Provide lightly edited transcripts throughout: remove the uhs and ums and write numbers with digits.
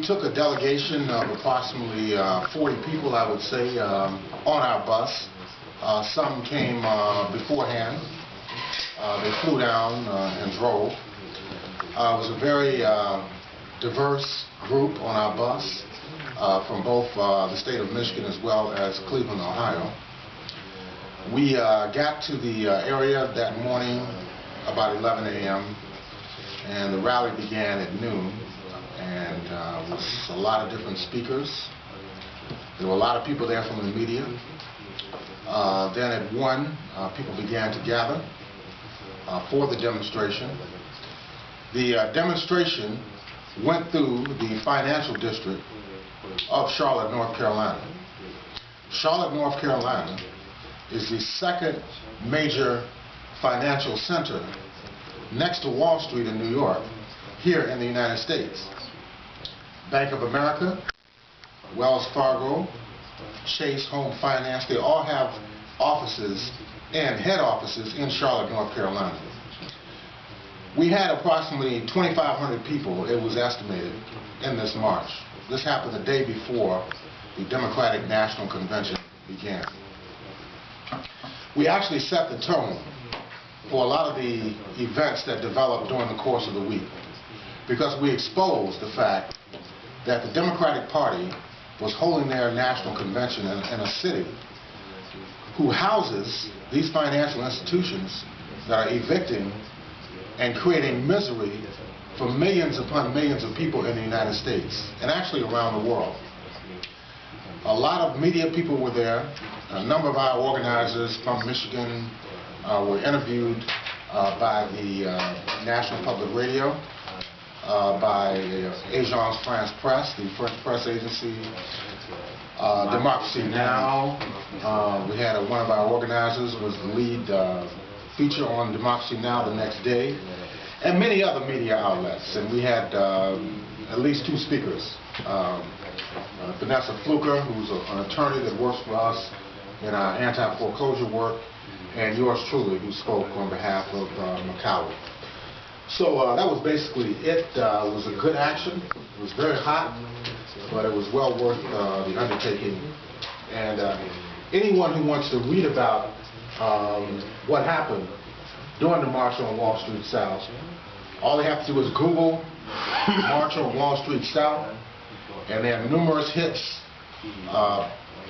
took a delegation of approximately 40 people, I would say, on our bus. Some came beforehand. They flew down and drove. It was a very diverse group on our bus from both the state of Michigan as well as Cleveland, Ohio. We got to the area that morning about 11 a.m. and the rally began at noon, and it was a lot of different speakers. There were a lot of people there from the media. Then at 1, people began to gather for the demonstration. The demonstration went through the financial district of Charlotte, North Carolina. Charlotte, North Carolina is the second major financial center next to Wall Street in New York, here in the United States. Bank of America, Wells Fargo, Chase Home Finance, they all have offices and head offices in Charlotte, North Carolina. We had approximately 2,500 people, it was estimated, in this march. This happened the day before the Democratic National Convention began. We actually set the tone for a lot of the events that developed during the course of the week, because we exposed the fact that the Democratic Party was holding their national convention in a city who houses these financial institutions that are evicting and creating misery for millions upon millions of people in the United States and actually around the world. A lot of media people were there. A number of our organizers from Michigan were interviewed by the National Public Radio, by Agence France Presse, the French press agency, Democracy Now! We had one of our organizers was the lead feature on Democracy Now! The next day, and many other media outlets. And we had at least 2 speakers. Vanessa Fluker, who's an attorney that works for us in our anti-foreclosure work, and yours truly, who spoke on behalf of MECAWI. So that was basically it. It was a good action. It was very hot, but it was well worth the undertaking. And anyone who wants to read about what happened during the March on Wall Street South, all they have to do is Google March on Wall Street South, and there are numerous hits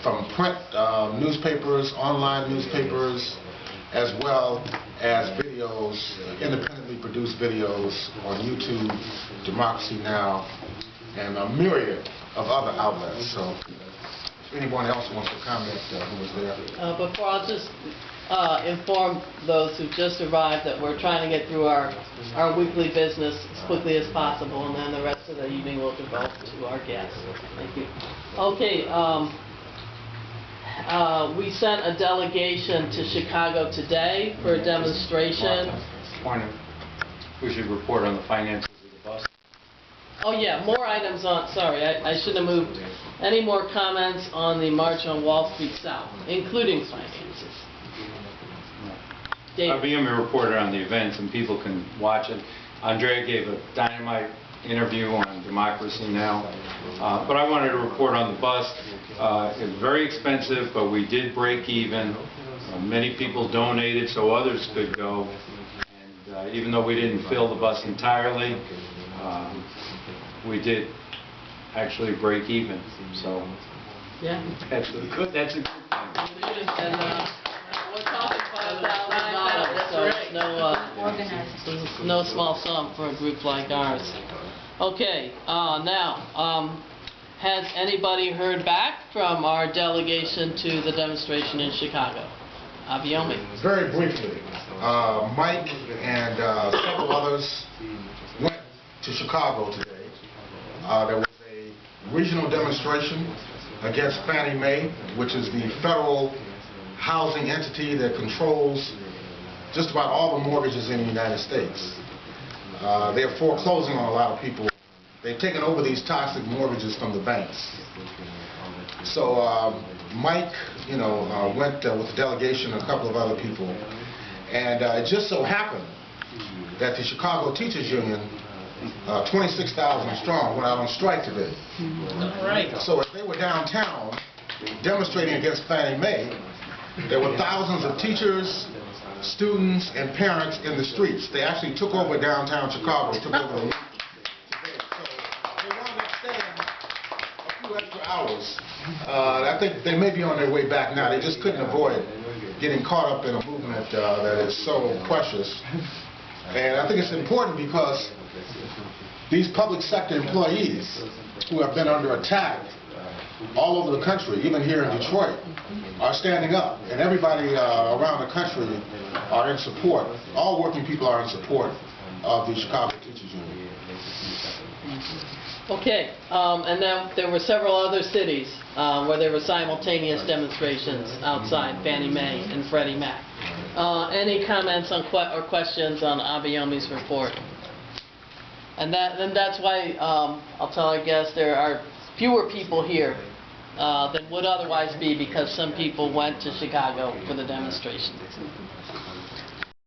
from print newspapers, online newspapers, as well as videos, independently produced videos on YouTube, Democracy Now!, and a myriad of other outlets. So if anyone else wants to comment who was there. Before, I'll just inform those who just arrived that we're trying to get through our weekly business as quickly as possible, and then the rest of the evening we'll devote to our guests. Thank you. Okay, we sent a delegation to Chicago today for a demonstration. We should report on the finances of the bus. Oh yeah, more items on, sorry, I should have moved. Any more comments on the March on Wall Street South, including finances? Abayomi reported on the events and people can watch it. Andrea gave a dynamite interview on Democracy Now! But I wanted to report on the bus. It was very expensive, but we did break even. Many people donated so others could go. And even though we didn't fill the bus entirely, we did actually break even. So yeah, that's a good thing. And we're talking $5,000, so it's no small sum for a group like ours. Okay, now, has anybody heard back from our delegation to the demonstration in Chicago? Abayomi. Very briefly, Mike and several others went to Chicago today. There was a regional demonstration against Fannie Mae, which is the federal housing entity that controls just about all the mortgages in the United States. They're foreclosing on a lot of people. They've taken over these toxic mortgages from the banks. So Mike, went with the delegation and a couple of other people, and it just so happened that the Chicago Teachers Union 26,000 strong, went out on strike today. All right. So if they were downtown demonstrating against Fannie Mae, there were thousands of teachers, students, and parents in the streets. They actually took over downtown Chicago, took over the today. So they wound up staying a few extra hours. I think they may be on their way back now. They just couldn't avoid getting caught up in a movement that is so precious. And I think it's important because these public sector employees who have been under attack all over the country, even here in Detroit, are standing up. And everybody around the country are in support. All working people are in support of the Chicago Teachers Union. Okay, and then there were several other cities where there were simultaneous demonstrations outside Fannie Mae and Freddie Mac. Any comments on or questions on Abayomi's report? And that's why I'll tell our guests there are fewer people here than would otherwise be because some people went to Chicago for the demonstration.